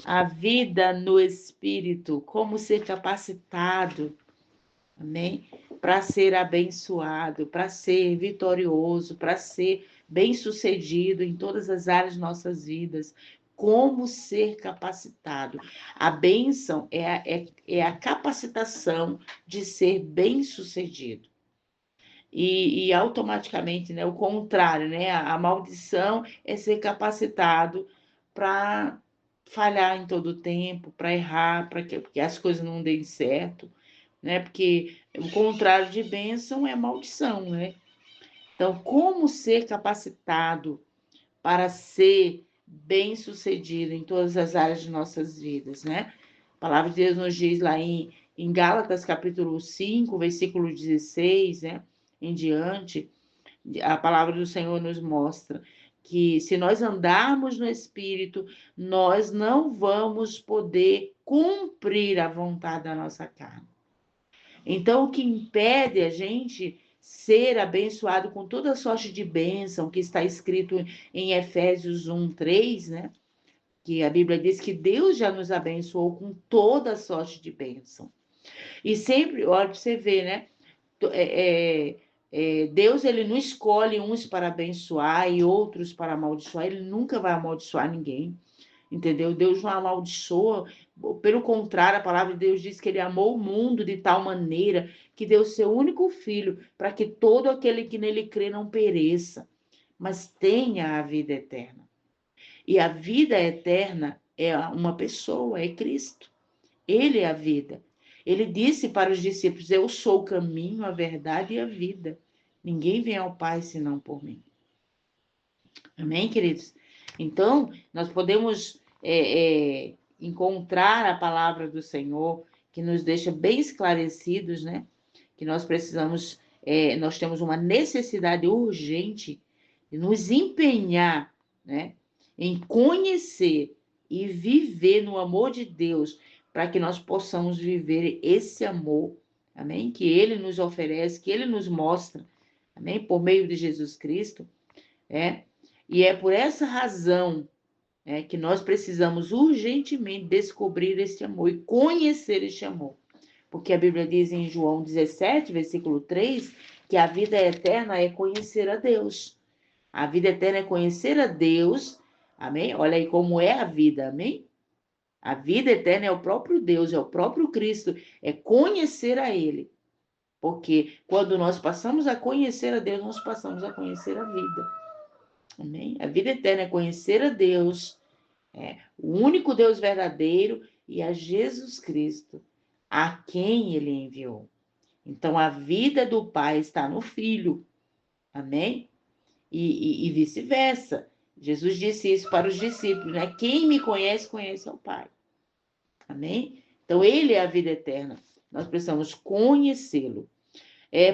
A vida no Espírito, como ser capacitado, amém? Para ser abençoado, para ser vitorioso, para ser bem-sucedido em todas as áreas de nossas vidas. Como ser capacitado. A bênção é a capacitação de ser bem-sucedido. E automaticamente, né, o contrário, né, a maldição é ser capacitado para falhar em todo o tempo, para errar, para que as coisas não deem certo, né? Porque o contrário de bênção é maldição, né? Então, como ser capacitado para ser bem-sucedido em todas as áreas de nossas vidas, né? A palavra de Deus nos diz lá em Gálatas, capítulo 5, versículo 16, né? Em diante, a palavra do Senhor nos mostra que se nós andarmos no Espírito, nós não vamos poder cumprir a vontade da nossa carne. Então, o que impede a gente ser abençoado com toda sorte de bênção, que está escrito em Efésios 1:3, né? Que a Bíblia diz que Deus já nos abençoou com toda sorte de bênção. E sempre, olha para você ver, né? Deus, ele não escolhe uns para abençoar e outros para amaldiçoar. Ele nunca vai amaldiçoar ninguém. Entendeu? Deus não amaldiçoa, pelo contrário, a palavra de Deus diz que ele amou o mundo de tal maneira que deu seu único filho para que todo aquele que nele crê não pereça, mas tenha a vida eterna. E a vida eterna é uma pessoa, é Cristo. Ele é a vida. Ele disse para os discípulos: Eu sou o caminho, a verdade e a vida. Ninguém vem ao Pai senão por mim. Amém, queridos? Então, nós podemos encontrar a palavra do Senhor, que nos deixa bem esclarecidos, né? Que nós precisamos, nós temos uma necessidade urgente de nos empenhar, né? Em conhecer e viver no amor de Deus, para que nós possamos viver esse amor, amém? Que Ele nos oferece, que Ele nos mostra, amém? Por meio de Jesus Cristo, é. E é por essa razão que nós precisamos urgentemente descobrir esse amor e conhecer este amor. Porque a Bíblia diz em João 17, versículo 3, que a vida eterna é conhecer a Deus. A vida eterna é conhecer a Deus, amém? Olha aí como é a vida, amém? A vida eterna é o próprio Deus, é o próprio Cristo, é conhecer a Ele. Porque quando nós passamos a conhecer a Deus, nós passamos a conhecer a vida. Amém? A vida eterna é conhecer a Deus, o único Deus verdadeiro, e a Jesus Cristo, a quem Ele enviou. Então, a vida do Pai está no Filho. Amém? E vice-versa. Jesus disse isso para os discípulos, né? Quem me conhece, conhece ao Pai. Amém? Então, Ele é a vida eterna. Nós precisamos conhecê-lo.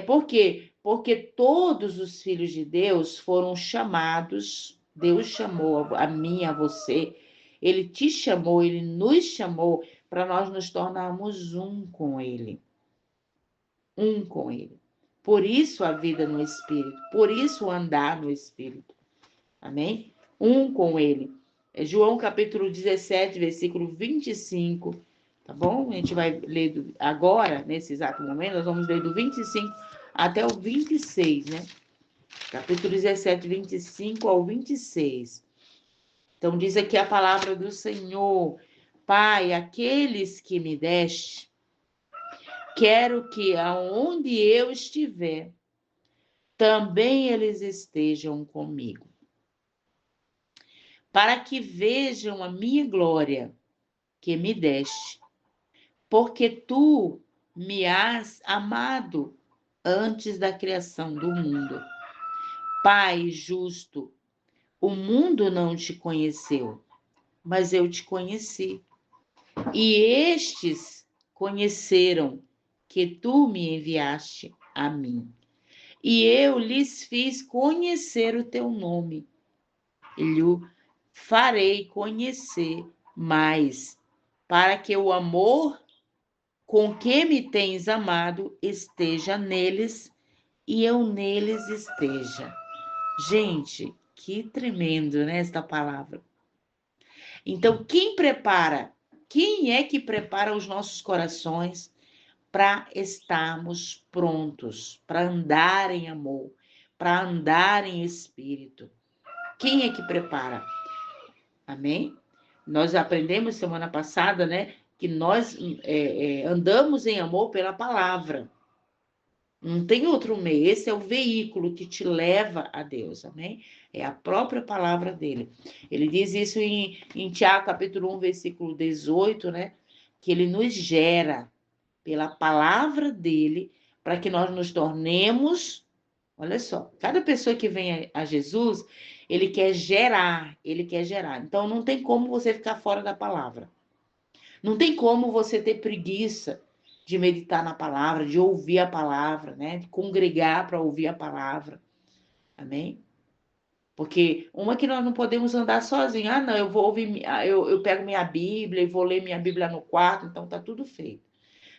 Por quê? Porque todos os filhos de Deus foram chamados, Deus chamou a mim, a você, Ele te chamou, Ele nos chamou para nós nos tornarmos um com Ele. Um com Ele. Por isso a vida no Espírito, por isso o andar no Espírito. Amém? Um com Ele. João capítulo 17, versículo 25. Tá bom? A gente vai ler agora, nesse exato momento, nós vamos ler do 25 até o 26, né? Capítulo 17, 25 ao 26. Então, diz aqui a palavra do Senhor: Pai, aqueles que me deste, quero que aonde eu estiver, também eles estejam comigo, para que vejam a minha glória que me deste, porque tu me has amado antes da criação do mundo. Pai justo, o mundo não te conheceu, mas eu te conheci. E estes conheceram que tu me enviaste a mim. E eu lhes fiz conhecer o teu nome. E lhe farei conhecer mais, para que o amor com que me tens amado esteja neles e eu neles esteja. Gente, que tremendo, né, esta palavra. Então, quem é que prepara os nossos corações para estarmos prontos, para andar em amor, para andar em espírito? Quem é que prepara? Amém? Nós aprendemos semana passada, né, que nós andamos em amor pela palavra. Não tem outro meio. Esse é o veículo que te leva a Deus, amém? É a própria palavra dele. Ele diz isso em Tiago, capítulo 1, versículo 18, né? Que ele nos gera pela palavra dele para que nós nos tornemos. Olha só, cada pessoa que vem a Jesus, ele quer gerar, ele quer gerar. Então, não tem como você ficar fora da palavra. Não tem como você ter preguiça de meditar na palavra, de ouvir a palavra, né? De congregar para ouvir a palavra. Amém? Porque uma que nós não podemos andar sozinhos. Ah, não, eu vou ouvir, eu pego minha Bíblia e vou ler minha Bíblia no quarto, então tá tudo feito.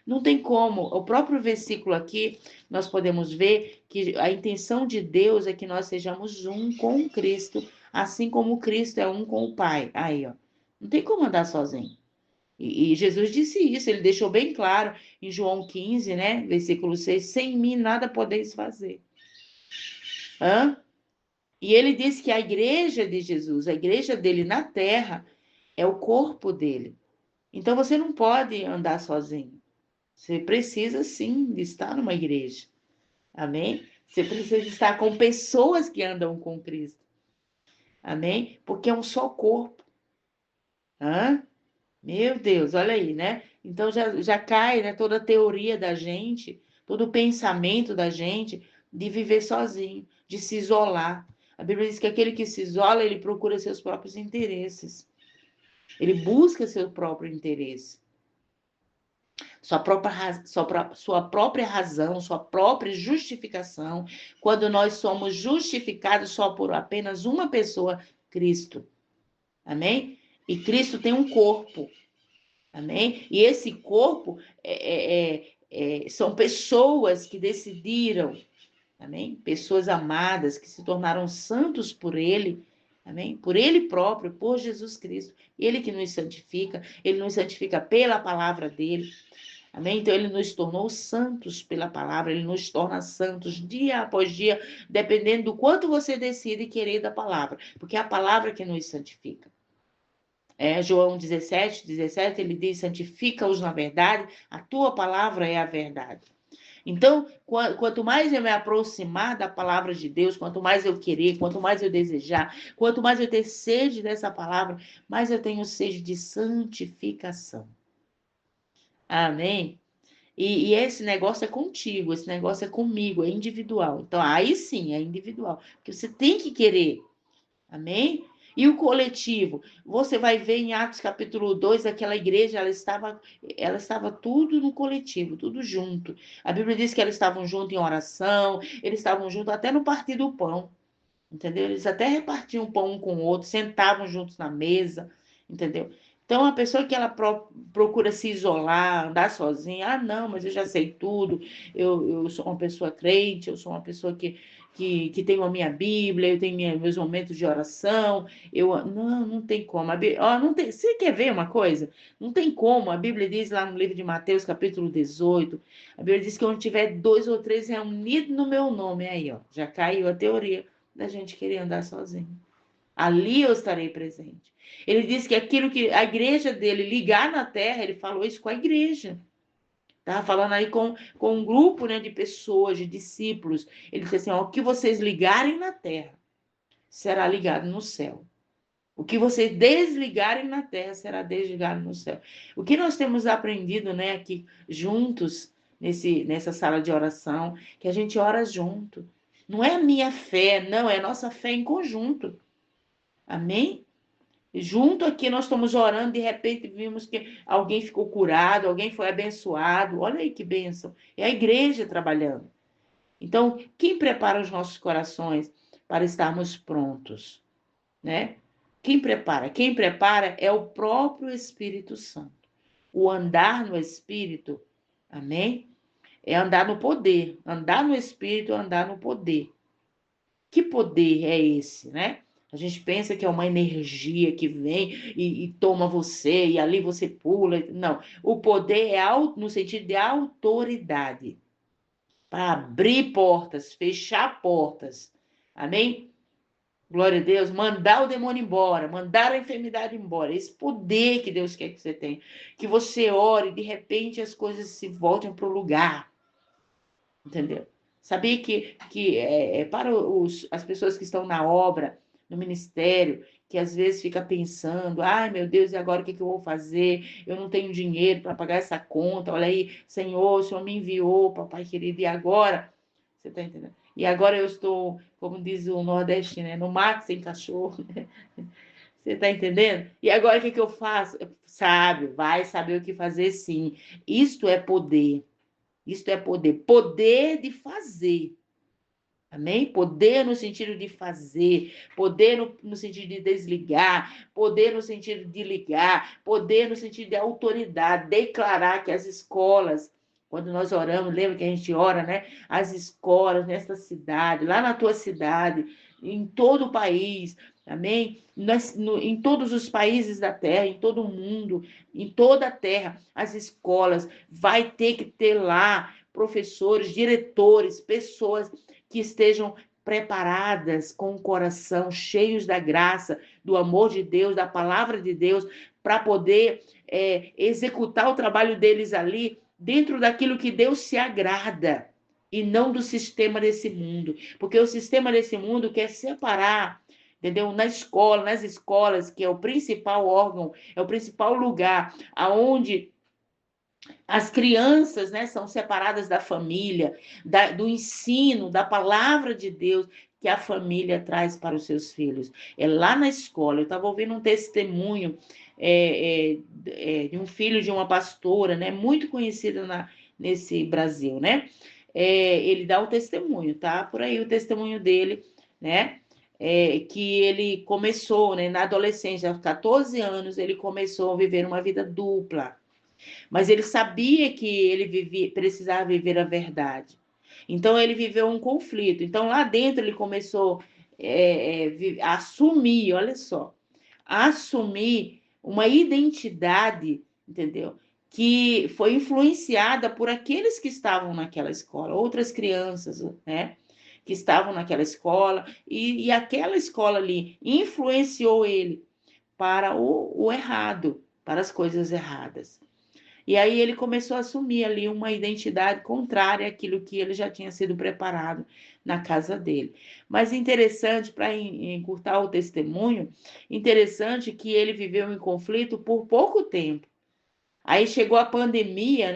Não tem como. O próprio versículo aqui, nós podemos ver que a intenção de Deus é que nós sejamos um com Cristo, assim como Cristo é um com o Pai. Aí, ó. Não tem como andar sozinho. E Jesus disse isso, ele deixou bem claro em João 15, né? Versículo 6, sem mim nada podeis fazer. Hã? E ele disse que a igreja de Jesus, a igreja dele na terra, é o corpo dele. Então você não pode andar sozinho. Você precisa sim de estar numa igreja. Amém? Você precisa estar com pessoas que andam com Cristo. Amém? Porque é um só corpo. Hã? Meu Deus, olha aí, né? Então já cai, né, toda a teoria da gente, todo o pensamento da gente de viver sozinho, de se isolar. A Bíblia diz que aquele que se isola, ele procura seus próprios interesses. Ele busca seu próprio interesse. Sua própria razão, sua própria justificação, quando nós somos justificados só por apenas uma pessoa, Cristo. Amém? E Cristo tem um corpo. Amém? E esse corpo são pessoas que decidiram, amém? Pessoas amadas que se tornaram santos por Ele, amém? Por Ele próprio, por Jesus Cristo. Ele que nos santifica, Ele nos santifica pela palavra dEle, amém? Então, Ele nos tornou santos pela palavra, Ele nos torna santos dia após dia, dependendo do quanto você decide querer da palavra, porque é a palavra que nos santifica. João 17, ele diz, santifica-os na verdade, a tua palavra é a verdade. Então, quanto mais eu me aproximar da palavra de Deus, quanto mais eu querer, quanto mais eu desejar, quanto mais eu ter sede dessa palavra, mais eu tenho sede de santificação. Amém? E esse negócio é contigo, esse negócio é comigo, é individual. Então, aí sim, é individual. Porque você tem que querer. Amém? E o coletivo? Você vai ver em Atos capítulo 2, aquela igreja, ela estava tudo no coletivo, tudo junto. A Bíblia diz que eles estavam juntos em oração, eles estavam juntos até no partir do pão, entendeu? Eles até repartiam pão um com o outro, sentavam juntos na mesa, entendeu? Então, a pessoa que ela procura se isolar, andar sozinha, ah, não, mas eu já sei tudo, eu sou uma pessoa crente, eu sou uma pessoa que tenho a minha Bíblia, eu tenho meus momentos de oração, não tem como. Não tem, você quer ver uma coisa? Não tem como, a Bíblia diz lá no livro de Mateus, capítulo 18, a Bíblia diz que onde tiver 2 ou 3 reunidos no meu nome, aí, ó, já caiu a teoria da gente querer andar sozinho. Ali eu estarei presente. Ele disse que aquilo que a igreja dele ligar na terra, ele falou isso com a igreja. Estava falando aí com um grupo, né, de pessoas, de discípulos. Ele disse assim, ó, o que vocês ligarem na terra será ligado no céu. O que vocês desligarem na terra será desligado no céu. O que nós temos aprendido, né, aqui juntos, nessa sala de oração, que a gente ora junto. Não é a minha fé, não, é a nossa fé em conjunto. Amém? Junto aqui nós estamos orando, de repente vimos que alguém ficou curado, alguém foi abençoado. Olha aí que bênção. É a igreja trabalhando. Então, quem prepara os nossos corações para estarmos prontos, né? Quem prepara? Quem prepara é o próprio Espírito Santo. O andar no Espírito, amém? É andar no poder. Andar no Espírito é andar no poder. Que poder é esse, né? A gente pensa que é uma energia que vem e toma você, e ali você pula. Não, o poder é no sentido de autoridade, para abrir portas, fechar portas. Amém? Glória a Deus, mandar o demônio embora, mandar a enfermidade embora. Esse poder que Deus quer que você tenha. Que você ore, de repente as coisas se voltem para o lugar. Entendeu? Sabia que para as pessoas que estão na obra, no ministério, que às vezes fica pensando, ai meu Deus, e agora o que eu vou fazer? Eu não tenho dinheiro para pagar essa conta. Olha aí, Senhor, o Senhor me enviou, papai querido, e agora? Você está entendendo? E agora eu estou, como diz o nordestino, né? No mato sem cachorro. Né? Você está entendendo? E agora o que eu faço? Sabe, vai saber o que fazer sim. Isto é poder. Isto é poder. Poder de fazer. Amém? Poder no sentido de fazer, poder no sentido de desligar, poder no sentido de ligar, poder no sentido de autoridade, declarar que as escolas, quando nós oramos, lembra que a gente ora, né? As escolas nesta cidade, lá na tua cidade, em todo o país, amém? Em todos os países da terra, em todo o mundo, em toda a terra, as escolas, vai ter que ter lá professores, diretores, pessoas que estejam preparadas com o coração, cheios da graça, do amor de Deus, da palavra de Deus, para poder executar o trabalho deles ali dentro daquilo que Deus se agrada e não do sistema desse mundo. Porque o sistema desse mundo quer separar, entendeu? Na escola, nas escolas, que é o principal órgão, é o principal lugar aonde as crianças, né, são separadas da família, do ensino, da palavra de Deus que a família traz para os seus filhos. É lá na escola. Eu estava ouvindo um testemunho de um filho de uma pastora, né, muito conhecida nesse Brasil, né? Ele dá o testemunho, tá? Por aí o testemunho dele, né? Que ele começou, né, na adolescência, aos 14 anos, ele começou a viver uma vida dupla. Mas ele sabia que ele precisava viver a verdade. Então ele viveu um conflito. Então lá dentro ele começou a assumir, olha só, a assumir uma identidade, entendeu? Que foi influenciada por aqueles que estavam naquela escola, outras crianças, né? Que estavam naquela escola, e aquela escola ali influenciou ele para o errado, para as coisas erradas. E aí ele começou a assumir ali uma identidade contrária àquilo que ele já tinha sido preparado na casa dele. Mas interessante, para encurtar o testemunho, interessante que ele viveu em conflito por pouco tempo. Aí chegou a pandemia,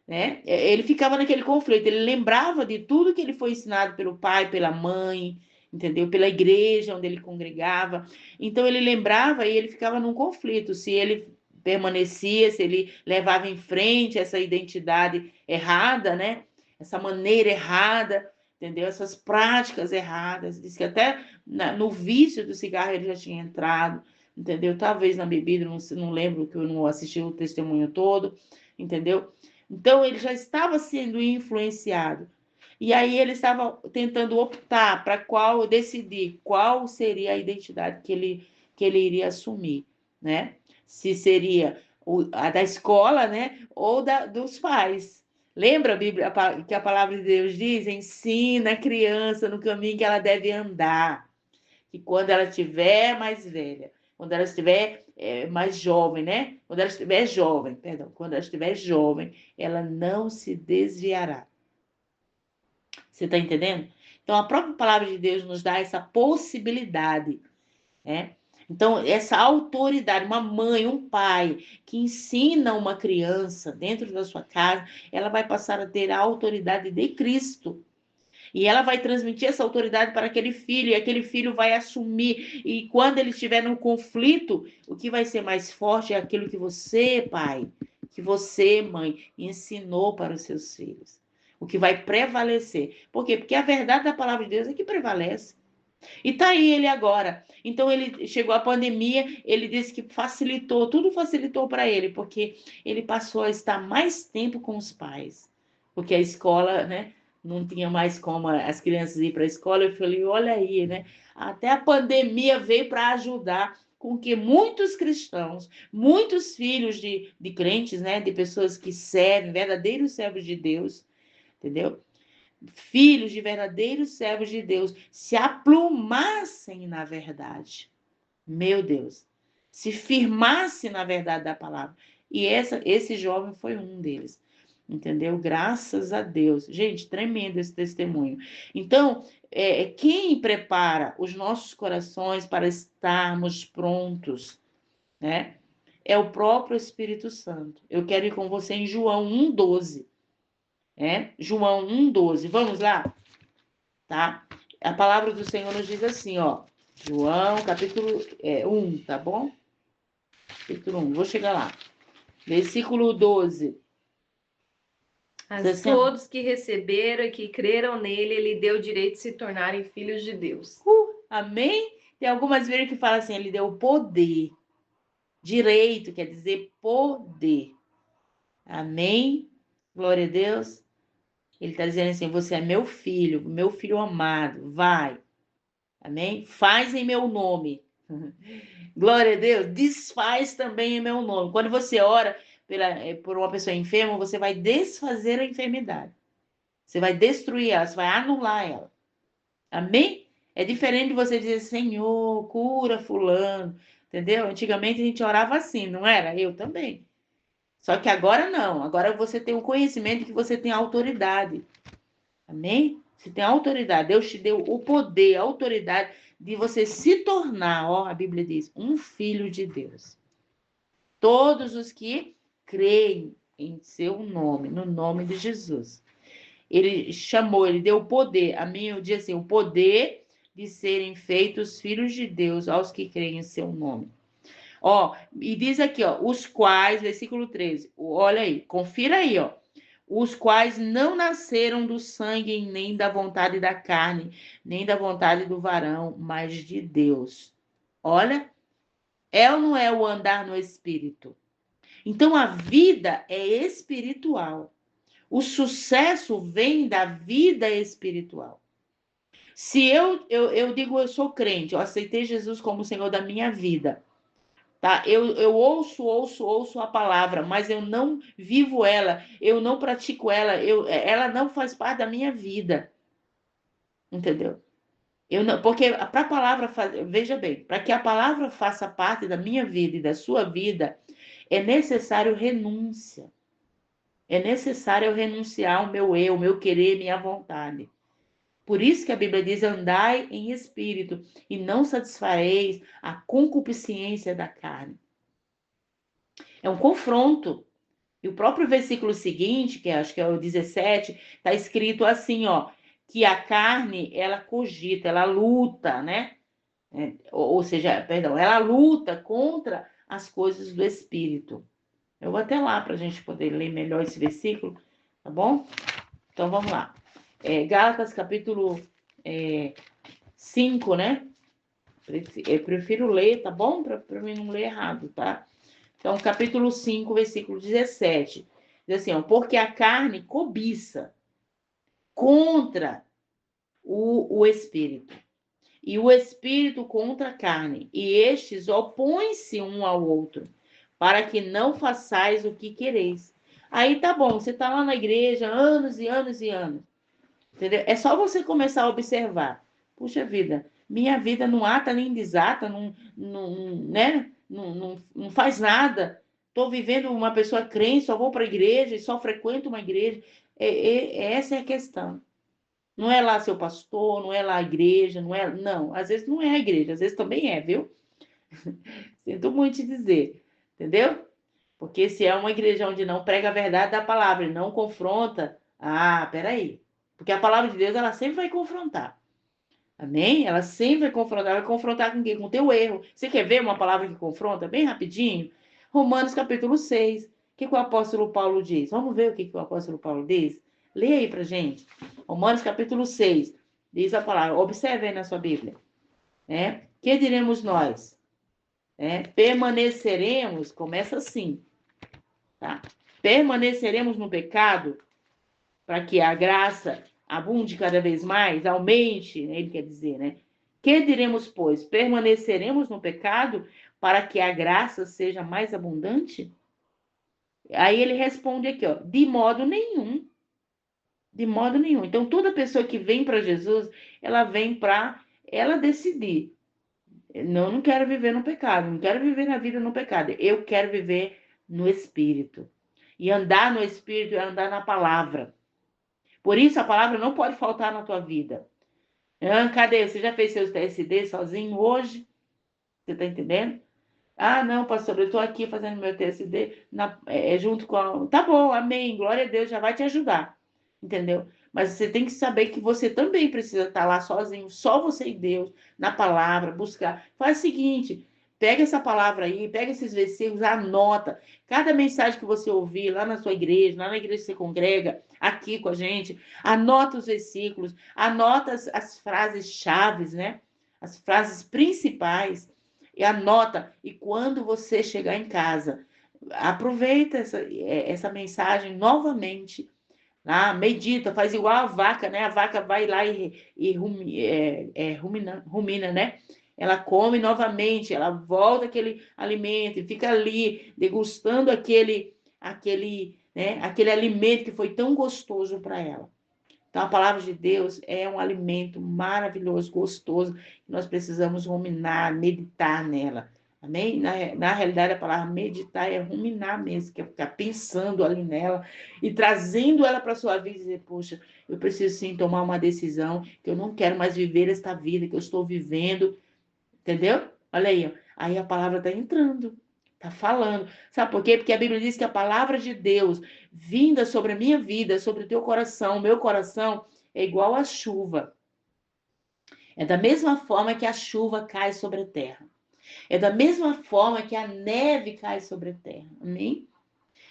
né? Ele ficava naquele conflito, ele lembrava de tudo que ele foi ensinado pelo pai, pela mãe, entendeu? Pela igreja onde ele congregava. Então ele lembrava e ele ficava num conflito, se ele permanecia, se ele levava em frente essa identidade errada, né? Essa maneira errada, entendeu? Essas práticas erradas. Diz que até no vício do cigarro ele já tinha entrado, entendeu? Talvez na bebida, não lembro, que eu não assisti o testemunho todo, entendeu? Então ele já estava sendo influenciado. E aí ele estava tentando optar para decidir qual seria a identidade que ele iria assumir, né? Se seria a da escola, né? Ou dos pais. Lembra a Bíblia que a palavra de Deus diz? Ensina a criança no caminho que ela deve andar. Que quando ela estiver mais velha, quando ela estiver mais jovem, né? Quando ela estiver jovem, perdão, quando ela estiver jovem, ela não se desviará. Você está entendendo? Então, a própria palavra de Deus nos dá essa possibilidade, né? Então, essa autoridade, uma mãe, um pai que ensina uma criança dentro da sua casa, ela vai passar a ter a autoridade de Cristo. E ela vai transmitir essa autoridade para aquele filho, e aquele filho vai assumir. E quando ele estiver num conflito, o que vai ser mais forte é aquilo que você, pai, que você, mãe, ensinou para os seus filhos. O que vai prevalecer. Por quê? Porque a verdade da palavra de Deus é que prevalece. E tá aí ele agora. Então ele chegou a pandemia, ele disse que facilitou, tudo facilitou para ele, porque ele passou a estar mais tempo com os pais. Porque a escola, né, não tinha mais como as crianças ir para a escola, eu falei, olha aí, né? Até a pandemia veio para ajudar com que muitos cristãos, muitos filhos de crentes, né? De pessoas que servem, verdadeiros servos de Deus, entendeu? Filhos de verdadeiros servos de Deus se aplumassem na verdade. Meu Deus. Se firmasse na verdade da palavra. E esse jovem foi um deles. Entendeu? Graças a Deus. Gente, tremendo esse testemunho. Então, quem prepara os nossos corações para estarmos prontos, né? É o próprio Espírito Santo. Eu quero ir com você em João 1,12. João 1,12. Vamos lá? Tá? A palavra do Senhor nos diz assim, ó. João, capítulo 1, tá bom? Capítulo 1, vou chegar lá. Versículo 12. Mas todos que receberam e que creram nele, ele deu o direito de se tornarem filhos de Deus. Amém? Tem algumas vezes que fala assim, ele deu poder. Direito quer dizer poder. Amém? Glória a Deus. Ele está dizendo assim, você é meu filho amado, vai. Amém? Faz em meu nome. Glória a Deus. Desfaz também em meu nome. Quando você ora por uma pessoa enferma, você vai desfazer a enfermidade. Você vai destruir ela, você vai anular ela. Amém? É diferente de você dizer, Senhor, cura fulano. Entendeu? Antigamente a gente orava assim, não era? Eu também. Só que agora não. Agora você tem o conhecimento que você tem autoridade. Amém? Você tem autoridade. Deus te deu o poder, a autoridade de você se tornar, ó, a Bíblia diz, um filho de Deus. Todos os que creem em seu nome, no nome de Jesus. Ele chamou, ele deu o poder. A mim, eu digo assim, o poder de serem feitos filhos de Deus aos que creem em seu nome. Ó, e diz aqui, ó, os quais, versículo 13, olha aí, confira aí, ó. Os quais não nasceram do sangue, nem da vontade da carne, nem da vontade do varão, mas de Deus. Olha, é ou não é o andar no Espírito? Então, a vida é espiritual. O sucesso vem da vida espiritual. Se eu digo, eu sou crente, eu aceitei Jesus como Senhor da minha vida, tá? Eu ouço a palavra, mas eu não vivo ela, eu não pratico ela, ela não faz parte da minha vida, entendeu? Eu não, porque para a palavra, veja bem, para que a palavra faça parte da minha vida e da sua vida, é necessário renúncia. É necessário eu renunciar ao meu eu, meu querer, minha vontade. Por isso que a Bíblia diz: andai em espírito e não satisfareis a concupiscência da carne. É um confronto. E o próprio versículo seguinte, que acho que é o 17, está escrito assim, ó, que a carne, ela cogita, ela luta, né? Ou seja, perdão, ela luta contra as coisas do espírito. Eu vou até lá para a gente poder ler melhor esse versículo, tá bom? Então vamos lá. Gálatas capítulo 5, né? Eu prefiro ler, tá bom? Para mim não ler errado, tá? Então, capítulo 5, versículo 17. Diz assim, ó, porque a carne cobiça contra o espírito, e o espírito contra a carne, e estes opõem-se um ao outro, para que não façais o que quereis. Aí tá bom, você tá lá na igreja anos e anos e anos, entendeu? É só você começar a observar. Puxa vida, minha vida não ata nem desata, né? Não faz nada. Estou vivendo uma pessoa crente, só vou para a igreja e só frequento uma igreja. Essa é a questão. Não é lá seu pastor, não é lá a igreja, não é. Não, às vezes não é a igreja, às vezes também é, viu? Sinto muito te dizer, entendeu? Porque se é uma igreja onde não prega a verdade da palavra e não confronta, peraí. Porque a palavra de Deus, ela sempre vai confrontar. Amém? Ela sempre vai confrontar com quem? Com o teu erro. Você quer ver uma palavra que confronta? Bem rapidinho. Romanos capítulo 6. O que o apóstolo Paulo diz? Vamos ver o que o apóstolo Paulo diz? Lê aí pra gente. Romanos capítulo 6. Diz a palavra. Observe aí na sua Bíblia. Que diremos nós? Permaneceremos, começa assim, tá? Permaneceremos no pecado para que a graça abunde cada vez mais, aumente, né? Ele quer dizer, né? Que diremos, pois? Permaneceremos no pecado para que a graça seja mais abundante? Aí ele responde aqui, ó, de modo nenhum. De modo nenhum. Então, toda pessoa que vem para Jesus, ela vem para ela decidir. Não, não quero viver no pecado, não quero viver na vida no pecado. Eu quero viver no Espírito. E andar no Espírito é andar na palavra. Por isso, a palavra não pode faltar na tua vida. Ah, cadê? Você já fez seus TSD sozinho hoje? Você está entendendo? Ah, não, pastor, eu estou aqui fazendo meu TSD junto com a... Tá bom, amém, glória a Deus, já vai te ajudar, entendeu? Mas você tem que saber que você também precisa estar lá sozinho, só você e Deus, na palavra, buscar. Faz o seguinte, pega essa palavra aí, pega esses versículos, anota. Cada mensagem que você ouvir lá na sua igreja, lá na igreja que você congrega, aqui com a gente, anota os versículos, anota as frases chaves, né? As frases principais e anota. E quando você chegar em casa, aproveita essa mensagem novamente. Ah, medita, faz igual a vaca, né? A vaca vai lá e rumina, né? Ela come novamente, ela volta aquele alimento e fica ali degustando aquele alimento que foi tão gostoso para ela. Então, a palavra de Deus é um alimento maravilhoso, gostoso, que nós precisamos ruminar, meditar nela. Amém? Na realidade, a palavra meditar é ruminar mesmo, que é ficar pensando ali nela e trazendo ela para a sua vida e dizer, poxa, eu preciso sim tomar uma decisão, que eu não quero mais viver esta vida que eu estou vivendo, entendeu? Olha aí, ó. Aí a palavra está entrando, está falando. Sabe por quê? Porque a Bíblia diz que a palavra de Deus, vinda sobre a minha vida, sobre o teu coração, o meu coração, é igual a chuva. É da mesma forma que a chuva cai sobre a terra. É da mesma forma que a neve cai sobre a terra. Amém?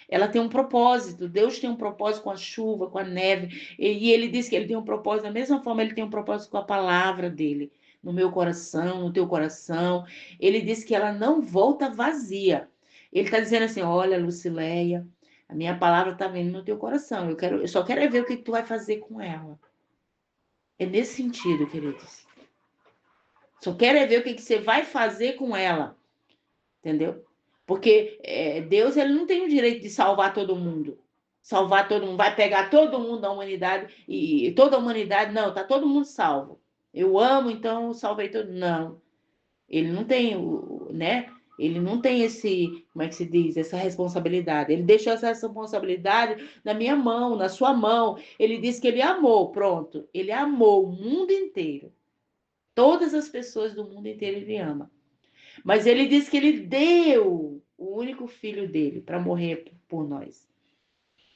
Ela tem um propósito. Deus tem um propósito com a chuva, com a neve. E ele diz que ele tem um propósito, da mesma forma, ele tem um propósito com a palavra dele, no meu coração, no teu coração. Ele diz que ela não volta vazia. Ele está dizendo assim: olha, Lucileia, a minha palavra está vindo no teu coração. Eu só quero ver o que tu vai fazer com ela. É nesse sentido, queridos. Só quero ver o que você vai fazer com ela. Entendeu? Porque Deus ele não tem o direito de salvar todo mundo. Salvar todo mundo, vai pegar todo mundo da humanidade e toda a humanidade, não, tá todo mundo salvo. Eu amo, então salvei todo. Não. Ele não tem, né? Ele não tem como é que se diz, essa responsabilidade. Ele deixou essa responsabilidade na minha mão, na sua mão. Ele disse que ele amou, pronto. Ele amou o mundo inteiro. Todas as pessoas do mundo inteiro ele ama. Mas ele diz que ele deu o único filho dele para morrer por nós.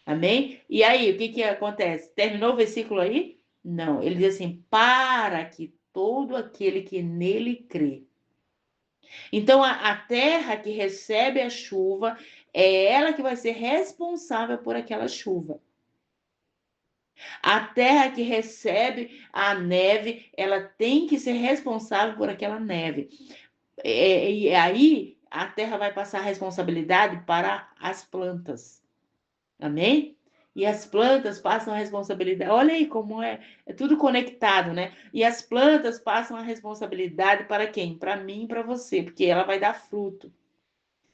Amém? E aí, o que acontece? Terminou o versículo aí? Não, ele diz assim: para que todo aquele que nele crê. Então, a terra que recebe a chuva, é ela que vai ser responsável por aquela chuva. A terra que recebe a neve, ela tem que ser responsável por aquela neve. E aí a terra vai passar a responsabilidade para as plantas. Amém? E as plantas passam a responsabilidade. Olha aí como é tudo conectado, né? E as plantas passam a responsabilidade para quem? Para mim e para você, porque ela vai dar fruto.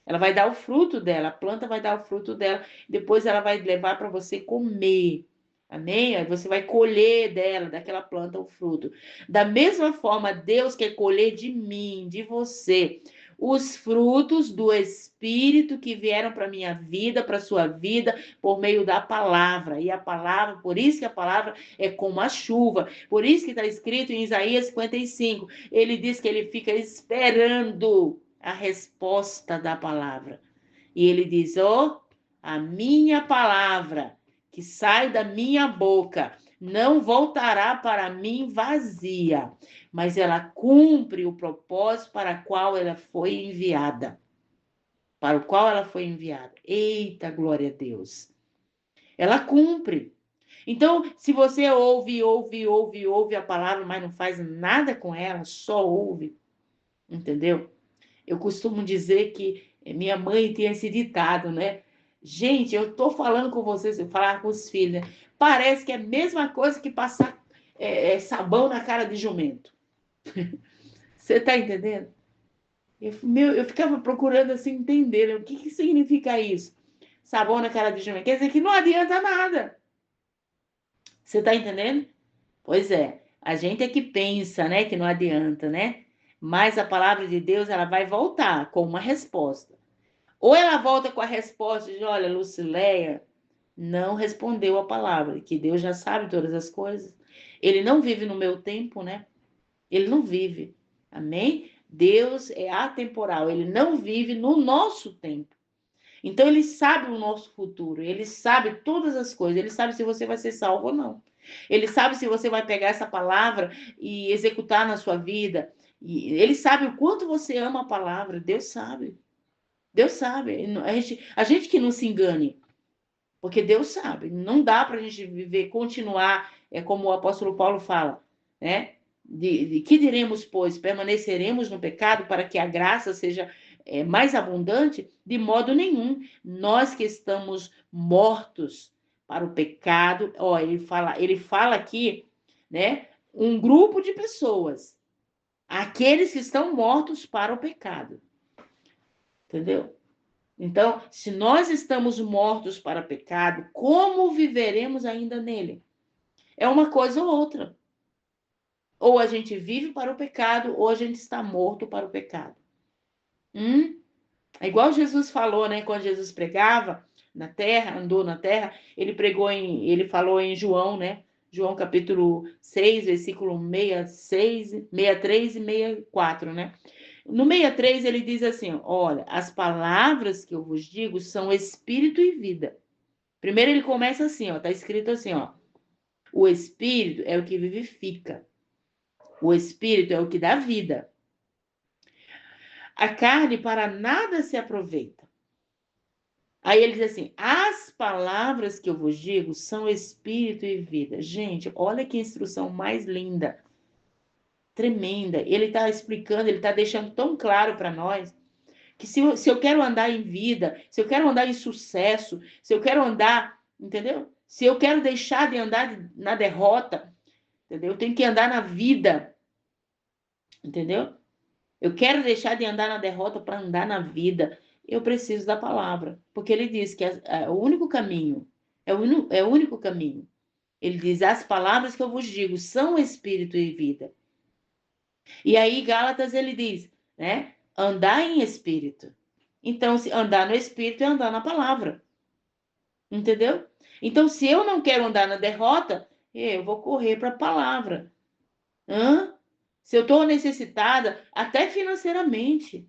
Ela vai dar o fruto dela, a planta vai dar o fruto dela, depois ela vai levar para você comer. Amém? Aí você vai colher dela, daquela planta, o fruto. Da mesma forma, Deus quer colher de mim, de você, os frutos do Espírito que vieram para a minha vida, para a sua vida, por meio da palavra. E a palavra, por isso que a palavra é como a chuva. Por isso que está escrito em Isaías 55. Ele diz que ele fica esperando a resposta da palavra. E ele diz: ó, a minha palavra que sai da minha boca não voltará para mim vazia, mas ela cumpre o propósito para o qual ela foi enviada. Para o qual ela foi enviada. Eita, glória a Deus. Ela cumpre. Então, se você ouve a palavra, mas não faz nada com ela, só ouve, entendeu? Eu costumo dizer que minha mãe tinha esse ditado, né? Gente, eu tô falando com vocês, eu falar com os filhos, né? Parece que é a mesma coisa que passar sabão na cara de jumento. Você tá entendendo? Eu ficava procurando assim entender, né? O que significa isso? Sabão na cara de jumento. Quer dizer que não adianta nada. Você tá entendendo? Pois é. A gente é que pensa, né, que não adianta, né? Mas a palavra de Deus, ela vai voltar com uma resposta. Ou ela volta com a resposta de, olha, Lucileia não respondeu a palavra, que Deus já sabe todas as coisas. Ele não vive no meu tempo, né? Ele não vive. Amém? Deus é atemporal, ele não vive no nosso tempo. Então ele sabe o nosso futuro, ele sabe todas as coisas, ele sabe se você vai ser salvo ou não. Ele sabe se você vai pegar essa palavra e executar na sua vida. E ele sabe o quanto você ama a palavra, Deus sabe. Deus sabe. A gente que não se engane, porque Deus sabe. Não dá para a gente viver, continuar, como o apóstolo Paulo fala, né? De que diremos, pois? Permaneceremos no pecado para que a graça seja mais abundante? De modo nenhum. Nós que estamos mortos para o pecado, ó, ele fala aqui, né? Um grupo de pessoas, aqueles que estão mortos para o pecado, entendeu? Então, se nós estamos mortos para o pecado, como viveremos ainda nele? É uma coisa ou outra. Ou a gente vive para o pecado, ou a gente está morto para o pecado. É igual Jesus falou, né? Quando Jesus pregava na terra, andou na terra, ele falou em João, né? João capítulo 6, versículo 66, 63 e 64, né? No 63 ele diz assim: olha, as palavras que eu vos digo são espírito e vida. Primeiro ele começa assim, ó, tá escrito assim, ó: o espírito é o que vivifica. O espírito é o que dá vida. A carne para nada se aproveita. Aí ele diz assim: as palavras que eu vos digo são espírito e vida. Gente, olha que instrução mais linda, tremenda. Ele está explicando, ele está deixando tão claro para nós que se eu quero andar em vida, se eu quero andar em sucesso, se eu quero andar, entendeu? Se eu quero deixar de andar na derrota, entendeu? Eu tenho que andar na vida, entendeu? Eu quero deixar de andar na derrota para andar na vida. Eu preciso da palavra, porque ele diz que o único caminho é o único caminho. Ele diz: as palavras que eu vos digo são espírito e vida. E aí, Gálatas, ele diz, né? Andar em espírito. Então, se andar no espírito é andar na palavra. Entendeu? Então, se eu não quero andar na derrota, eu vou correr para a palavra. Hã? Se eu estou necessitada, até financeiramente,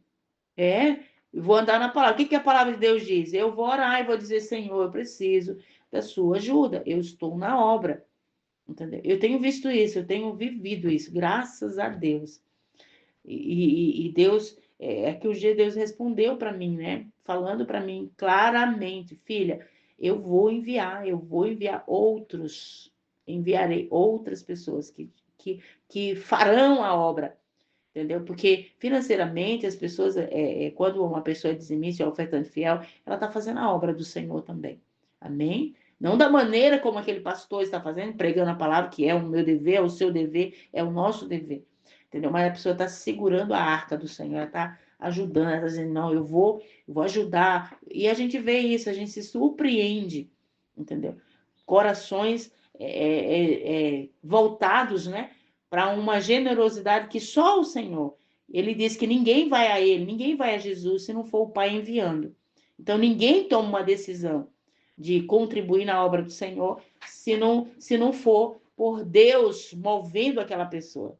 eu vou andar na palavra. O que a palavra de Deus diz? Eu vou orar e vou dizer: Senhor, eu preciso da sua ajuda. Eu estou na obra. Entendeu? Eu tenho visto isso, eu tenho vivido isso, graças a Deus. E Deus, que um dia Deus respondeu para mim, né? Falando para mim claramente: filha, eu vou enviar outros, enviarei outras pessoas que farão a obra, entendeu? Porque financeiramente as pessoas, quando uma pessoa é dizimista, é ofertante fiel, ela está fazendo a obra do Senhor também. Amém? Não da maneira como aquele pastor está fazendo, pregando a palavra, que é o meu dever, é o seu dever, é o nosso dever. Entendeu? Mas a pessoa está segurando a arca do Senhor, ela está ajudando, ela está dizendo: não, eu vou ajudar. E a gente vê isso, a gente se surpreende, entendeu? Corações voltados, né, para uma generosidade que só o Senhor. Ele diz que ninguém vai a ele, ninguém vai a Jesus se não for o Pai enviando. Então ninguém toma uma decisão de contribuir na obra do Senhor se não for por Deus movendo aquela pessoa.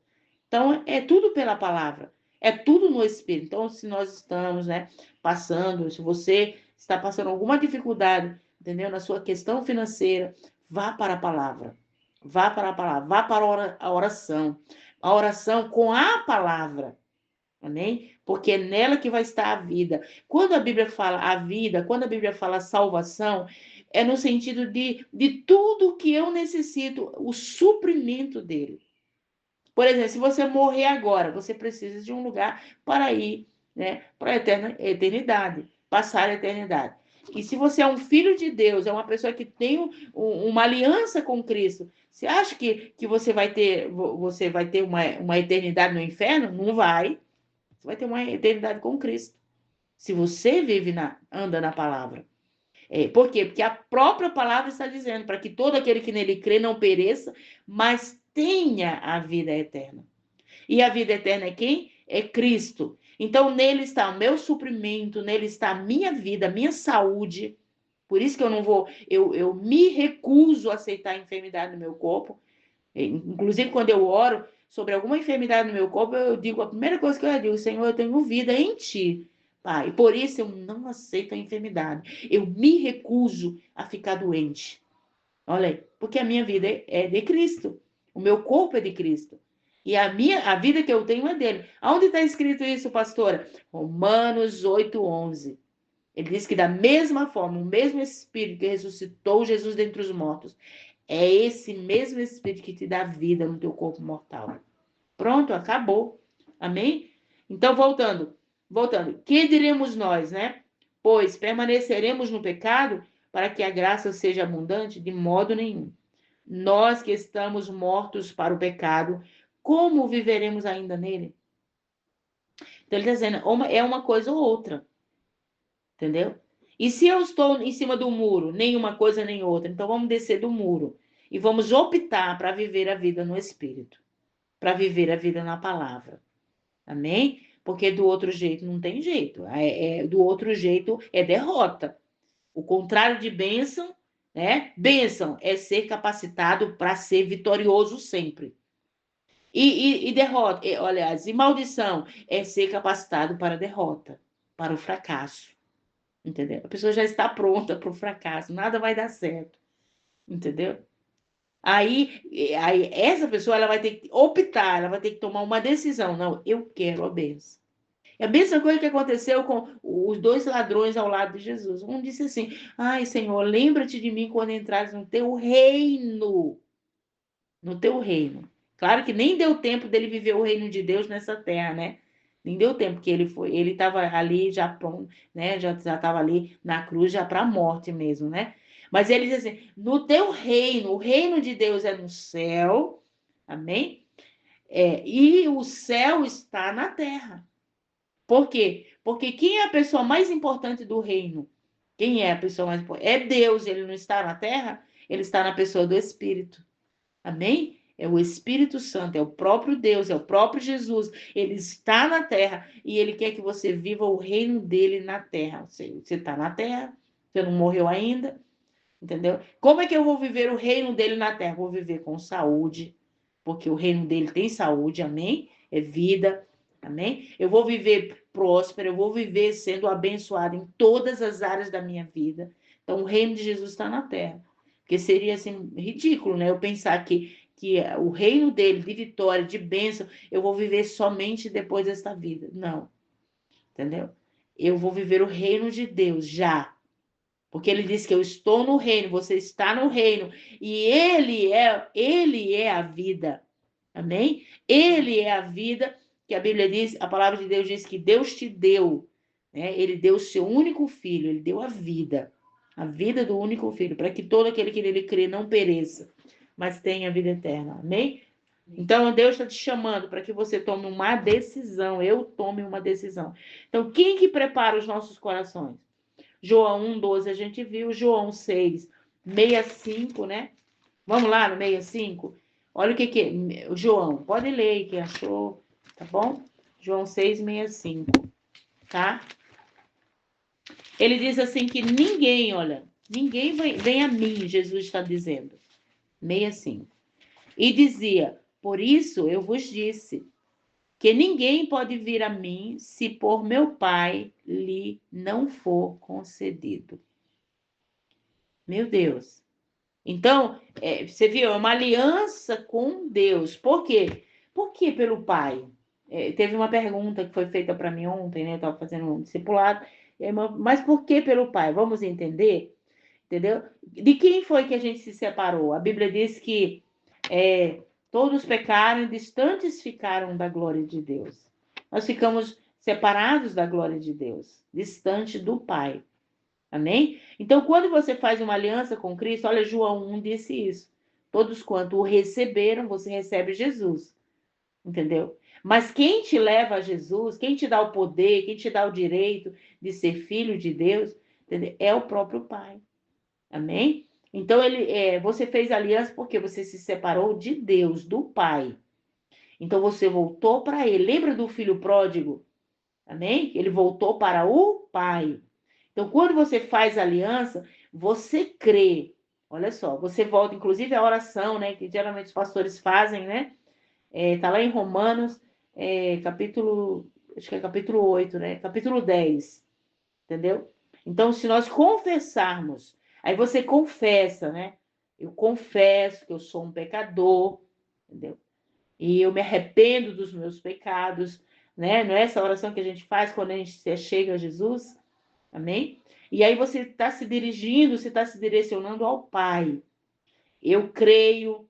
Então é tudo pela palavra, é tudo no Espírito. Então, se nós estamos, né, passando, se você está passando alguma dificuldade, entendeu, na sua questão financeira, vá para a palavra. Vá para a palavra, vá para a oração. A oração com a palavra. Amém? Porque é nela que vai estar a vida. Quando a Bíblia fala a vida, quando a Bíblia fala salvação, é no sentido de tudo que eu necessito, o suprimento dele. Por exemplo, se você morrer agora, você precisa de um lugar para ir, né, para a eternidade, passar a eternidade. E se você é um filho de Deus, é uma pessoa que tem uma aliança com Cristo, você acha que você vai ter uma eternidade no inferno? Não vai. Você vai ter uma eternidade com Cristo. Se você anda na palavra. Por quê? Porque a própria palavra está dizendo para que todo aquele que nele crê não pereça, mas tenha a vida eterna. E a vida eterna é quem? É Cristo. Então, nele está o meu suprimento, nele está a minha vida, a minha saúde. Por isso que eu me recuso a aceitar a enfermidade no meu corpo. Inclusive, quando eu oro sobre alguma enfermidade no meu corpo, eu digo, a primeira coisa que eu digo, Senhor, eu tenho vida em ti, Pai. Por isso eu não aceito a enfermidade. Eu me recuso a ficar doente. Olha aí, porque a minha vida é de Cristo. O meu corpo é de Cristo. E a vida que eu tenho é dele. Aonde está escrito isso, pastora? Romanos 8:11. Ele diz que da mesma forma, o mesmo Espírito que ressuscitou Jesus dentre os mortos, é esse mesmo Espírito que te dá vida no teu corpo mortal. Pronto, acabou. Amém? Então, voltando. Que diremos nós, né? Pois permaneceremos no pecado para que a graça seja abundante? De modo nenhum. Nós que estamos mortos para o pecado, como viveremos ainda nele? Então, ele está dizendo, é uma coisa ou outra. Entendeu? E se eu estou em cima do muro, nem uma coisa nem outra, então vamos descer do muro e vamos optar para viver a vida no Espírito, para viver a vida na palavra. Amém? Porque do outro jeito não tem jeito. Do outro jeito é derrota. O contrário de bênção, né? Bênção é ser capacitado para ser vitorioso sempre. E derrota, aliás, e maldição é ser capacitado para a derrota, para o fracasso. Entendeu? A pessoa já está pronta para o fracasso, nada vai dar certo. Entendeu? Aí essa pessoa ela vai ter que optar, ela vai ter que tomar uma decisão. Não, eu quero a bênção. É a mesma coisa que aconteceu com os dois ladrões ao lado de Jesus. Um disse assim: ai, Senhor, lembra-te de mim quando entrares no teu reino. No teu reino. Claro que nem deu tempo dele viver o reino de Deus nessa terra, né? Nem deu tempo, porque ele estava ali já pronto, né? Já estava ali na cruz, já para a morte mesmo, né? Mas ele diz assim: no teu reino, o reino de Deus é no céu, amém? E o céu está na terra. Por quê? Porque quem é a pessoa mais importante do reino? Quem é a pessoa mais importante? É Deus, ele não está na terra, ele está na pessoa do Espírito. Amém? É o Espírito Santo, é o próprio Deus, é o próprio Jesus. Ele está na terra e ele quer que você viva o reino dele na terra. Você está na terra, você não morreu ainda, entendeu? Como é que eu vou viver o reino dele na terra? Vou viver com saúde, porque o reino dele tem saúde, amém? É vida, amém? Eu vou viver próspero, eu vou viver sendo abençoado em todas as áreas da minha vida. Então, o reino de Jesus está na terra. Porque seria assim, ridículo, né? Eu pensar que o reino dele, de vitória, de bênção, eu vou viver somente depois desta vida. Não. Entendeu? Eu vou viver o reino de Deus já. Porque ele diz que eu estou no reino, você está no reino. E ele é a vida. Amém? Ele é a vida que a Bíblia diz, a palavra de Deus diz que Deus te deu. Né? Ele deu o seu único filho, ele deu a vida. A vida do único filho, para que todo aquele que nele crê não pereça, mas tenha a vida eterna. Amém? Então, Deus está te chamando para que você tome uma decisão. Eu tome uma decisão. Então, quem que prepara os nossos corações? João 1:12, a gente viu. João 6:65, né? Vamos lá no 65? Olha o que é. João, pode ler aí, quem achou, tá bom? João 6:65, tá? Ele diz assim que ninguém, olha, ninguém vem a mim, Jesus está dizendo. 65. E dizia, por isso eu vos disse, que ninguém pode vir a mim se por meu Pai lhe não for concedido. Meu Deus. Então, você viu, é uma aliança com Deus. Por quê? Por que pelo Pai? Teve uma pergunta que foi feita para mim ontem, né? Eu estava fazendo um discipulado. Mas por que pelo Pai? Vamos entender? Entendeu? De quem foi que a gente se separou? A Bíblia diz que todos pecaram e distantes ficaram da glória de Deus. Nós ficamos separados da glória de Deus, distante do Pai. Amém? Então, quando você faz uma aliança com Cristo, olha, João 1 disse isso. Todos quanto o receberam, você recebe Jesus. Entendeu? Mas quem te leva a Jesus, quem te dá o poder, quem te dá o direito de ser filho de Deus, entendeu? É o próprio Pai. Amém? Então, você fez aliança porque você se separou de Deus, do Pai. Então, você voltou para Ele. Lembra do filho pródigo? Amém? Ele voltou para o Pai. Então, quando você faz aliança, você crê. Olha só, você volta, inclusive a oração, né? Que geralmente os pastores fazem, né? Tá lá em Romanos, acho que é capítulo 8, né? Capítulo 10, entendeu? Então, se nós confessarmos, aí você confessa, né? Eu confesso que eu sou um pecador, entendeu? E eu me arrependo dos meus pecados, né? Não é essa oração que a gente faz quando a gente se chega a Jesus? Amém? E aí você está se dirigindo, você está se direcionando ao Pai. Eu creio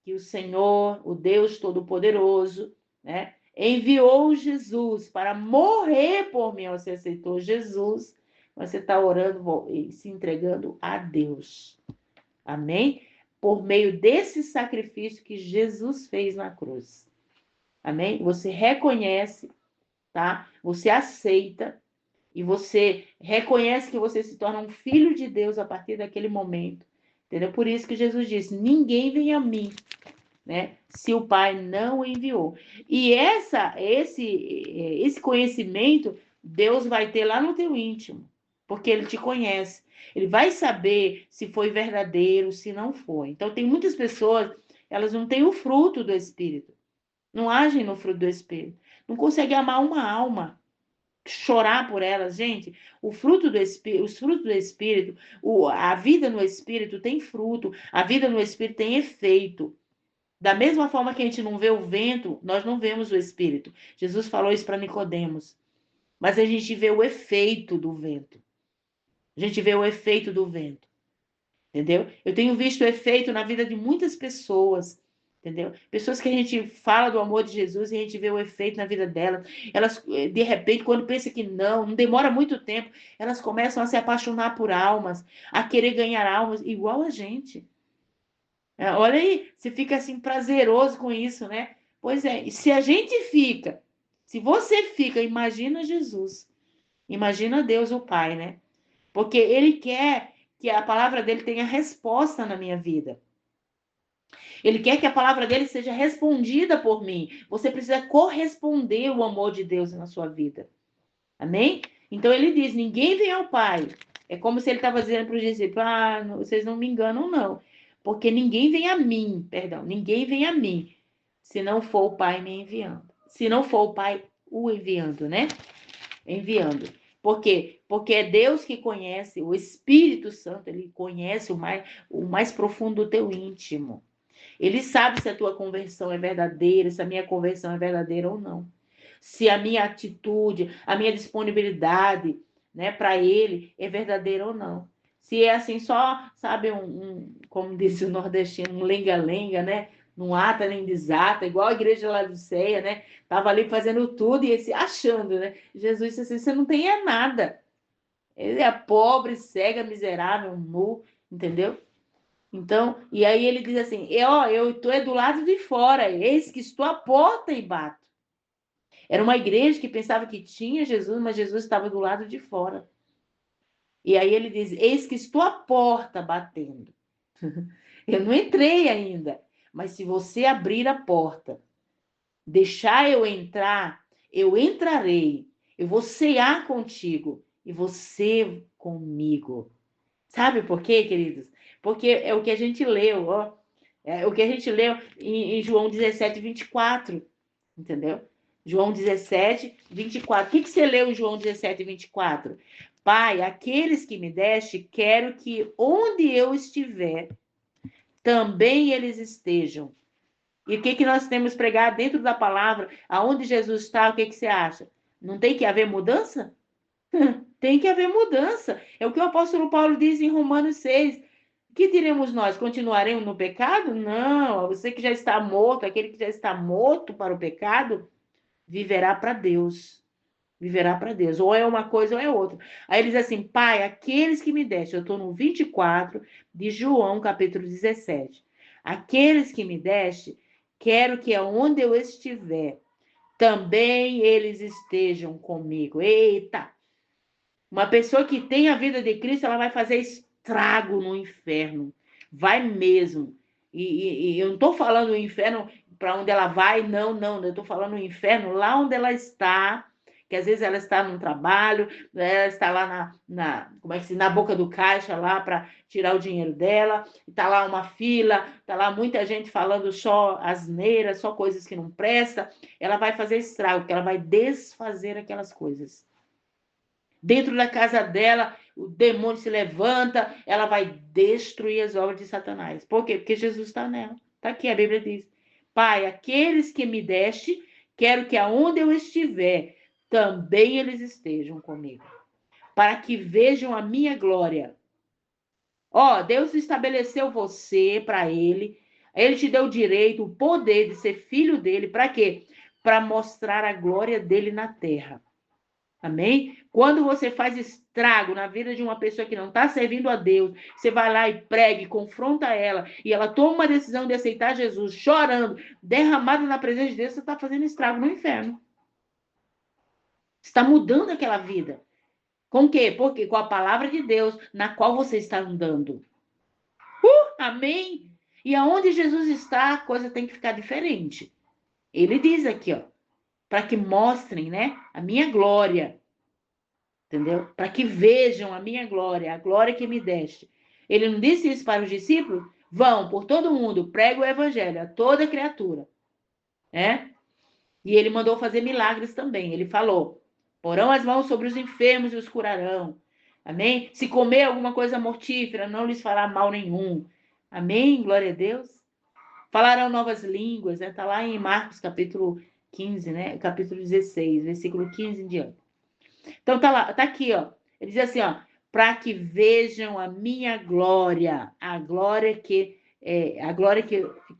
que o Senhor, o Deus Todo-Poderoso, né, enviou Jesus para morrer por mim. Você aceitou Jesus, você está orando e se entregando a Deus. Amém? Por meio desse sacrifício que Jesus fez na cruz. Amém? Você reconhece, tá? Você aceita e você reconhece que você se torna um filho de Deus a partir daquele momento. Entendeu? Por isso que Jesus disse: ninguém vem a mim, né, se o Pai não o enviou. E esse conhecimento Deus vai ter lá no teu íntimo, porque Ele te conhece. Ele vai saber se foi verdadeiro, se não foi. Então, tem muitas pessoas, elas não têm o fruto do Espírito, não agem no fruto do Espírito, não conseguem amar uma alma, chorar por elas, gente. O fruto do Espírito, os frutos do Espírito, a vida no Espírito tem fruto, a vida no Espírito tem efeito. Da mesma forma que a gente não vê o vento, nós não vemos o Espírito. Jesus falou isso para Nicodemos. Mas a gente vê o efeito do vento. A gente vê o efeito do vento. Entendeu? Eu tenho visto o efeito na vida de muitas pessoas. Entendeu? Pessoas que a gente fala do amor de Jesus e a gente vê o efeito na vida delas. Elas, de repente, quando pensa que não demora muito tempo, elas começam a se apaixonar por almas, a querer ganhar almas, igual a gente. Olha aí, você fica assim prazeroso com isso, né? Pois é, e se a gente fica, se você fica, imagina Jesus, imagina Deus, o Pai, né? Porque Ele quer que a palavra dele tenha resposta na minha vida. Ele quer que a palavra dele seja respondida por mim. Você precisa corresponder o amor de Deus na sua vida. Amém? Então ele diz: ninguém vem ao Pai. É como se ele estava dizendo para os discípulos: vocês não me enganam, não. Porque ninguém vem a mim, perdão, ninguém vem a mim, se não for o Pai me enviando. Se não for o Pai o enviando, né? Enviando. Por quê? Porque é Deus que conhece, o Espírito Santo, ele conhece o mais profundo do teu íntimo. Ele sabe se a tua conversão é verdadeira, se a minha conversão é verdadeira ou não. Se a minha atitude, a minha disponibilidade, né, para ele é verdadeira ou não. Se é assim só, sabe, como disse o nordestino, um lenga-lenga, né? Não ata nem desata, igual a igreja de Laodiceia, né? Tava ali fazendo tudo e esse achando, né? Jesus disse assim: você não tem nada. Ele é pobre, cega, miserável, nu, entendeu? Então, e aí ele diz assim: eu estou do lado de fora, eis que estou à porta e bato. Era uma igreja que pensava que tinha Jesus, mas Jesus estava do lado de fora. E aí ele diz: eis que estou à porta batendo. Eu não entrei ainda, mas se você abrir a porta, deixar eu entrar, eu entrarei, eu vou cear contigo e você comigo. Sabe por quê, queridos? Porque é o que a gente leu, ó. É o que a gente leu em João 17, 24. Entendeu? João 17, 24. O que você leu em João 17, 24? Pai, aqueles que me deste, quero que onde eu estiver, também eles estejam. E o que nós temos pregado dentro da palavra? Aonde Jesus está, o que você acha? Não tem que haver mudança? Tem que haver mudança. É o que o apóstolo Paulo diz em Romanos 6. Que diremos nós? Continuaremos no pecado? Não. Você que já está morto, aquele que já está morto para o pecado, viverá para Deus. viverá para Deus. Ou é uma coisa ou é outra. Aí ele diz assim, Pai, aqueles que me deste, eu estou no 24 de João, capítulo 17. Aqueles que me deste, quero que aonde eu estiver, também eles estejam comigo. Eita! Uma pessoa que tem a vida de Cristo, ela vai fazer estrago no inferno. Vai mesmo. E eu não estou falando o inferno para onde ela vai, não, não. Eu estou falando o inferno lá onde ela está, que às vezes ela está no trabalho, ela está lá como é que se, na boca do caixa lá para tirar o dinheiro dela, está lá uma fila, está lá muita gente falando só asneira, só coisas que não presta. Ela vai fazer estrago, porque ela vai desfazer aquelas coisas. Dentro da casa dela, o demônio se levanta, ela vai destruir as obras de Satanás. Por quê? Porque Jesus está nela. Está aqui, a Bíblia diz. Pai, aqueles que me deste, quero que aonde eu estiver, também eles estejam comigo. Para que vejam a minha glória. Ó, Deus estabeleceu você para ele. Ele te deu o direito, o poder de ser filho dele. Para quê? Para mostrar a glória dele na terra. Amém? Quando você faz estrago na vida de uma pessoa que não está servindo a Deus, você vai lá e prega, e confronta ela, e ela toma uma decisão de aceitar Jesus, chorando, derramada na presença de Deus, você está fazendo estrago no inferno. Você está mudando aquela vida. Com o quê? Porque com a palavra de Deus, na qual você está andando. Amém? E aonde Jesus está, a coisa tem que ficar diferente. Ele diz aqui, ó, para que mostrem, né, a minha glória. Entendeu? Para que vejam a minha glória, a glória que me deste. Ele não disse isso para os discípulos? Vão por todo mundo, prega o evangelho a toda criatura. Né? E ele mandou fazer milagres também. Ele falou, porão as mãos sobre os enfermos e os curarão. Amém? Se comer alguma coisa mortífera, não lhes fará mal nenhum. Amém? Glória a Deus. Falarão novas línguas, né? Está lá em Marcos, capítulo 15, né? Capítulo 16, versículo 15 em diante. Então tá lá, tá aqui, ó. Ele diz assim, ó, para que vejam a minha glória, a glória que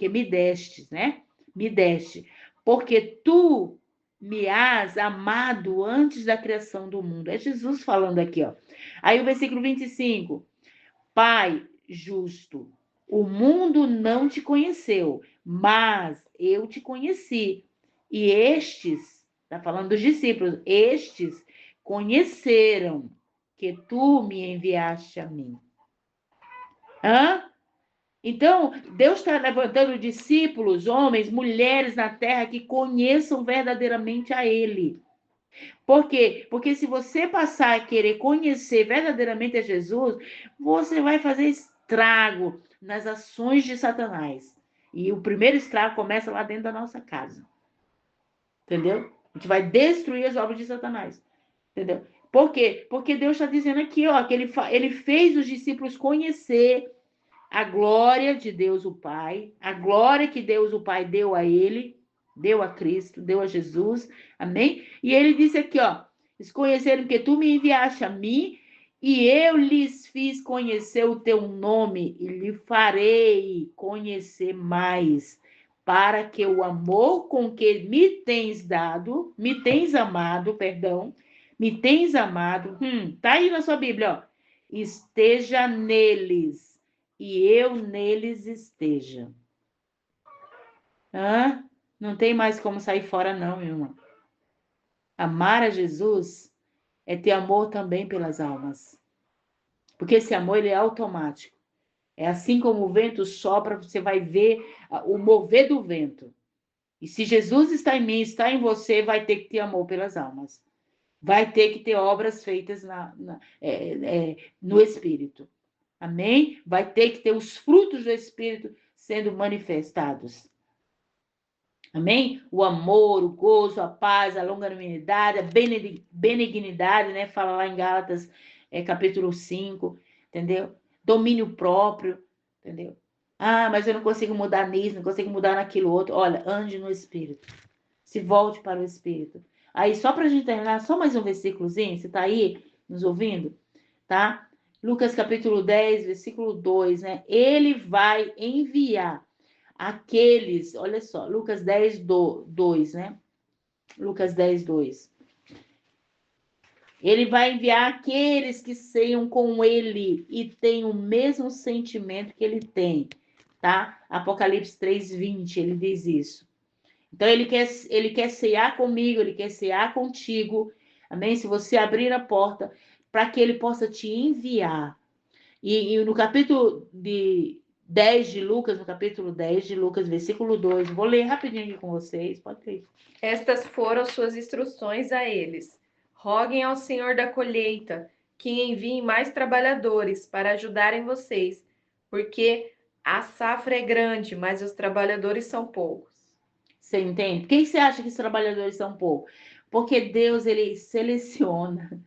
me deste, né? Me deste, porque tu me has amado antes da criação do mundo. É Jesus falando aqui, ó. Aí o versículo 25. Pai justo, o mundo não te conheceu, mas eu te conheci. E estes, tá falando dos discípulos, estes conheceram que tu me enviaste a mim. Hã? Então, Deus está levantando discípulos, homens, mulheres na terra que conheçam verdadeiramente a Ele. Por quê? Porque se você passar a querer conhecer verdadeiramente a Jesus, você vai fazer estrago nas ações de Satanás. E o primeiro estrago começa lá dentro da nossa casa. Entendeu? A gente vai destruir as obras de Satanás. Entendeu? Por quê? Porque Deus está dizendo aqui, ó, que ele fez os discípulos conhecer a glória de Deus o Pai, a glória que Deus o Pai deu a ele, deu a Cristo, deu a Jesus, amém? E ele disse aqui, ó, eles conheceram que tu me enviaste a mim e eu lhes fiz conhecer o teu nome e lhe farei conhecer mais, para que o amor com que me tens amado, perdão, me tens amado, tá aí na sua Bíblia, ó, esteja neles e eu neles esteja. Não tem mais como sair fora, não, meu irmão. Amar a Jesus é ter amor também pelas almas. Porque esse amor, ele é automático. É assim como o vento sopra, você vai ver o mover do vento. E se Jesus está em mim, está em você, vai ter que ter amor pelas almas. Vai ter que ter obras feitas no Espírito. Amém? Vai ter que ter os frutos do Espírito sendo manifestados. Amém? O amor, o gozo, a paz, a longanimidade, a benignidade, né? Fala lá em Gálatas, capítulo 5, entendeu? Domínio próprio, entendeu? Mas eu não consigo mudar nisso, não consigo mudar naquilo outro. Olha, ande no Espírito. Se volte para o Espírito. Aí, só para a gente terminar, só mais um versículozinho, você está aí nos ouvindo? Tá? Lucas capítulo 10, versículo 2, né? Ele vai enviar aqueles, olha só, Lucas 10, 2, né? Lucas 10, 2. Ele vai enviar aqueles que ceiam com ele e têm o mesmo sentimento que ele tem, tá? Apocalipse 3:20, ele diz isso. Então, ele quer cear comigo, ele quer cear contigo, amém? Se você abrir a porta, para que ele possa te enviar. E no capítulo 10 de Lucas, no capítulo 10 de Lucas, versículo 2, vou ler rapidinho aqui com vocês, pode ler. Estas foram suas instruções a eles. Roguem ao Senhor da colheita que envie mais trabalhadores para ajudarem vocês, porque a safra é grande, mas os trabalhadores são poucos. Você entende? Por que você acha que os trabalhadores são poucos? Porque Deus, ele seleciona.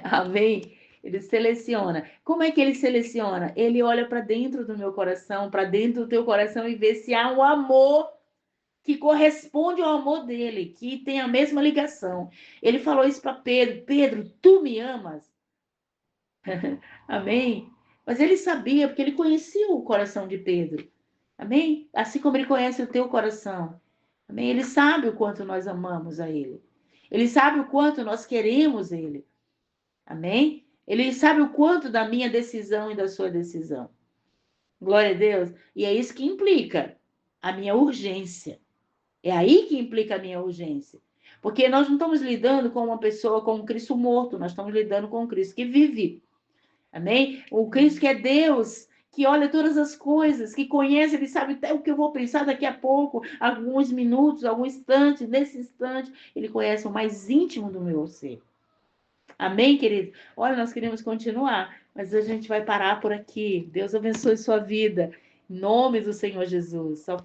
Amém? Ele seleciona. Como é que ele seleciona? Ele olha para dentro do meu coração, para dentro do teu coração e vê se há um amor que corresponde ao amor dele, que tem a mesma ligação. Ele falou isso para Pedro: Pedro, tu me amas? Amém? Mas ele sabia, porque ele conhecia o coração de Pedro. Amém? Assim como ele conhece o teu coração. Amém? Ele sabe o quanto nós amamos a ele. Ele sabe o quanto nós queremos ele. Amém? Ele sabe o quanto da minha decisão e da sua decisão. Glória a Deus. E é isso que implica a minha urgência. É aí que implica a minha urgência. Porque nós não estamos lidando com uma pessoa, com um Cristo morto, nós estamos lidando com um Cristo que vive. Amém? O Cristo que é Deus, que olha todas as coisas, que conhece, ele sabe até o que eu vou pensar daqui a pouco, alguns minutos, alguns instantes, nesse instante, ele conhece o mais íntimo do meu ser. Amém, querido? Olha, nós queremos continuar, mas a gente vai parar por aqui. Deus abençoe sua vida. Em nome do Senhor Jesus. Só